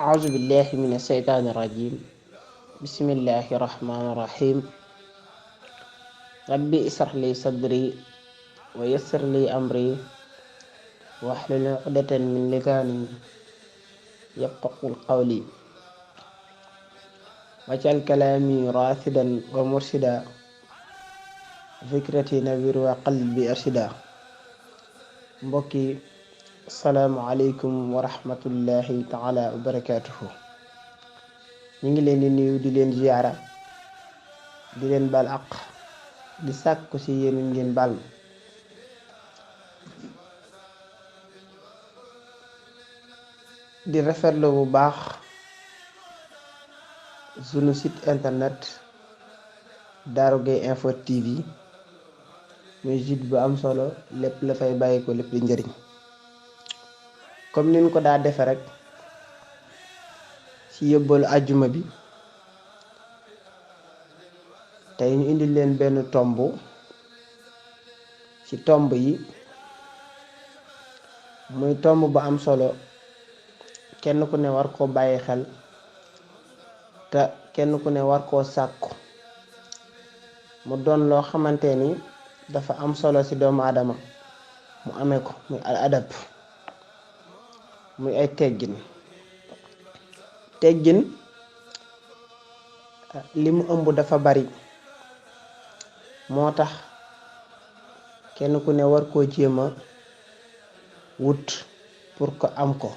أعوذ بالله من الشيطان الرجيم بسم الله الرحمن الرحيم ربي اشرح لي صدري ويسر لي أمري واحلل عقدة من لساني يفقهوا قولي واجعل كلامي راشدا ومرشدا فكرتي نوير وقلبي أرشدا mbokki asalaamualeykum wa rahmatullahi taala wa barakatuhu ñu ngi leen di nuyu di leen ziyaara di leen baal àq di sàkku ci yéen ngeen baal di rafetlu bu baax sunu site internet Darou Gueye Info TV muy site bu am solo lépp la fay bàyyi ko lépp di njëriñ comme niñ ko daa defe rek ci yóbbalu àjjuma bi tey ñu indi leen benn tomb ci tomb yi muy tomb bu am solo kenn ku ne war koo bàyyi xel te kenn ku ne war koo sàkku mu doon loo xamante ni dafa am solo ci doomu aadama mu amee ko muy al adab muy ay teggin li mu ëmb dafa bari moo tax kenn ku ne war koo jéema wut pour que am ko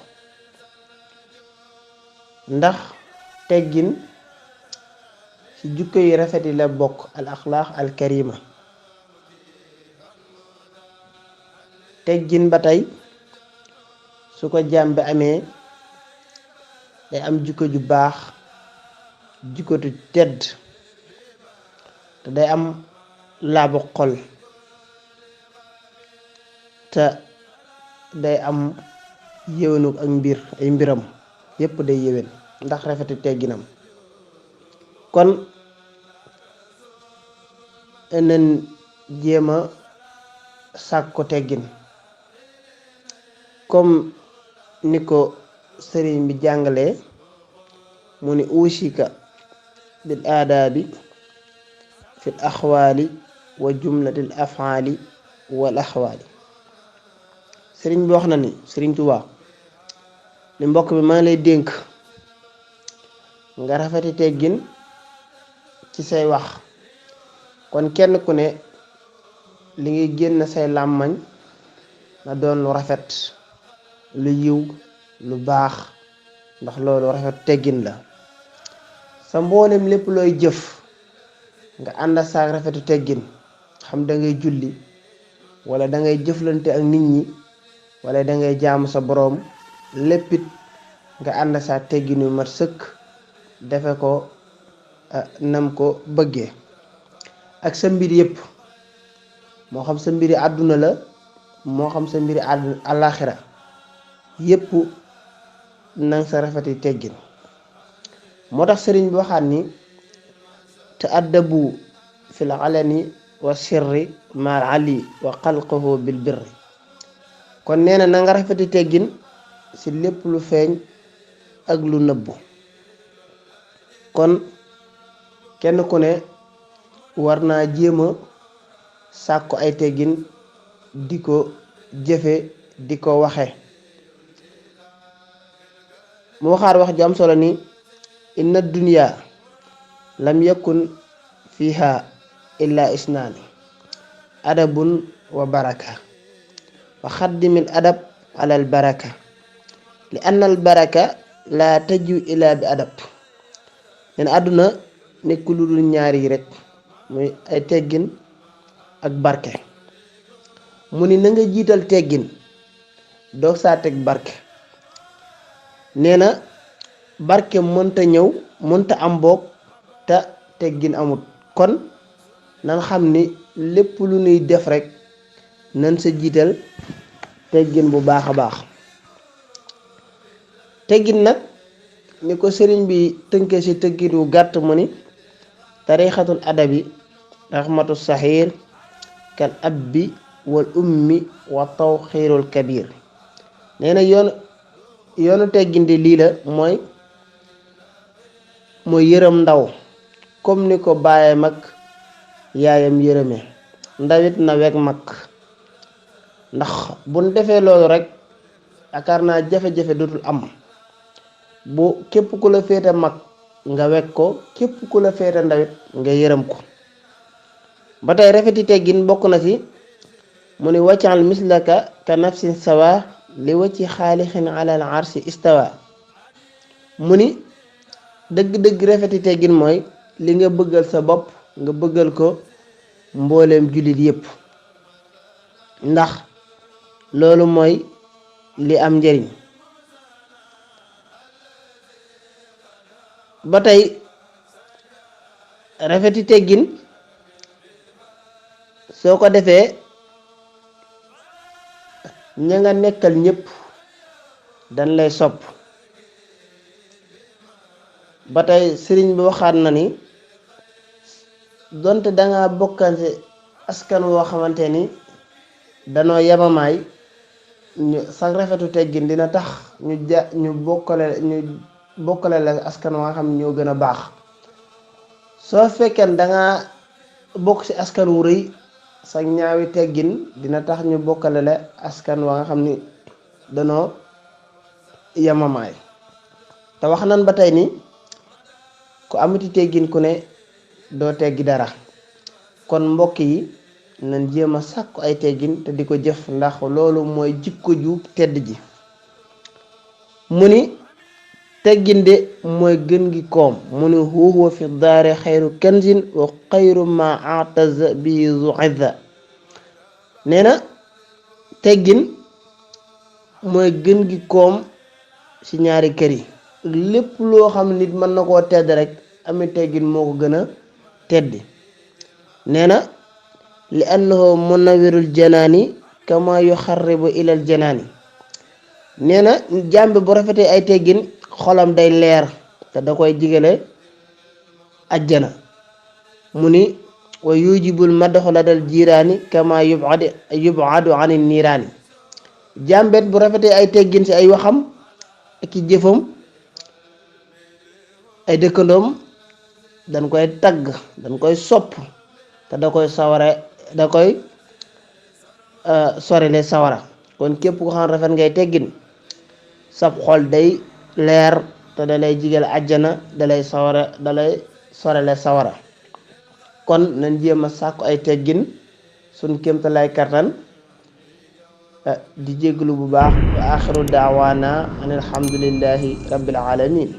ndax teggin ci jukko yu rafet yi la bokk al axlaaq al karima teggin ba tey su ko jaam bi amee day am jikko ju baax jikko ju tedd te day am laabu xol te day am yéwénu ak ay mbiram yépp day yéwén ndax rafeti tegginam kon nañ jéema sàkk ko teggin comme ni ko sëriñ bi jàngalee mu ni ushika bil aadaabi fil axwaali wa jumlatil afaali wal axwaali sëriñ bi wax na ni sëriñ Tuubaa ni mbokk bi maa ngi lay dénk nga rafeti teggin ci say wax kon kenn ku ne li ngay génn say làmmañ na doon lu rafet lu yiw lu baax ndax loolu rafet teggin la sa mboolem lépp looy jëf nga ànd saak rafetu teggin xam dangay julli wala dangay jëflante ak nit ñi wala dangay jaamu sa boroom léppit nga ànd saak teggin yu mat sëkk defe ko nam ko bëggee ak sa mbir yépp moo xam sa mbiri àdduna la moo xam sa mbiri àllaaxira yépp nang sa rafeti teggin moo tax sëriñ bi waxaat ni te addabu fil alani wa sirri mal ali wa xalqahu bil birri kon nee na nga rafeti teggin ci lépp lu feeñ ak lu nëbbu kon kenn ku ne war naa jéema sàkku ay teggin di ko jëfe di ko waxe mu waxaat wax ju am solo ni inna dunya lam yakun fiha illa isnaani adabun wa baraka wa xaddimil adab alal baraka li anna al baraka la taju ila bi adab nen àdduna nekk lu dul ñaar yi rek muy ay teggin ak barke mu ni na nga jiital teggin doog saa teg barke nee na barke mënta ñëw mënta am boog te teggin amut kon nan xam ni lépp lu nuy def rek nan sa jiital teggin bu baax a baax teggin nag ni ko sëriñ bi tënkee ci teggin wu gàtt mu ni tarixatul adabi raxmatu saxiir kal abbi wal ummi wa tawxiirul kabir nee na yoonu teggin di lii la mooy mooy yërëm ndaw comme ni ko baayam ak yaayam yërëme ndawit na weg mag ndax buñ defee loolu rek yaakaar naa jafe-jafe dootul am bu képp ku la féete mag nga weg ko képp ku la féete ndawit nga yërëm ko ba tey rafeti teggin bokk na ci mu ni waccal mislaka ka nafsin sawa li wacci xaalixin alal arsi istawa mu ni dëgg-dëgg rafeti teggin mooy li nga bëggal sa bopp nga bëggal ko mbooleem jullit yépp ndax loolu mooy li am njariñ ba tey rafeti teggin soo ko defee ña nga nekkal ñépp dañ lay sopp ba tey sëriñ bi waxaat na ni donte danga bokkante askan woo xamante ni danoo yemamaay ñu sax rafetu teggin dina tax ñu bokkale la askan waa xam ne ñoo gën a baax soo fekkee danga bokk ci askan wu rëy sax ñaawi teggin dina tax ñu bokkale la askan waa nga xam ni danoo yemamaay te wax nan ba tey ni ku amati teggin ku ne doo teggi dara kon mbokk yi nañ jéem a sàkku ay teggin te di ko jëf ndax loolu mooy jikko ju tedd ji mu ni teggin de mooy gën gi koom mu ni huwa fi daare xayru kanzin wa xayru ma ataza bi zu izza nee na teggin mooy gën gi koom ci ñaari kër yi lépp loo xam nit mën na koo tedd rek ami teggin moo ko gën a teddi nee na li annahu munawwirul janaani kama yuxarribu ilal janaani nee na jàmbi bu rafetee ay teggin xolam day leer te da koy jigale ajjana mu ni wa yujibul madaxu la dal jiiraani kama yubadu ani niiraani jàmbet bu rafetee ay teggin ci ay waxam ak i jëfam ay dëkkandoom dañ koy tagg dañ koy sopp te da koy sorile sawara kon képp ko xam rafet ngay teggin sab xol day leer te da lay jigal àjjana dalay sorile sawara kon nañ jéem a sàkku ay teggin suñ kémta lay kattan di jéglu bu baax wa axiru daawaana an alhamdulillahi rabbil alamin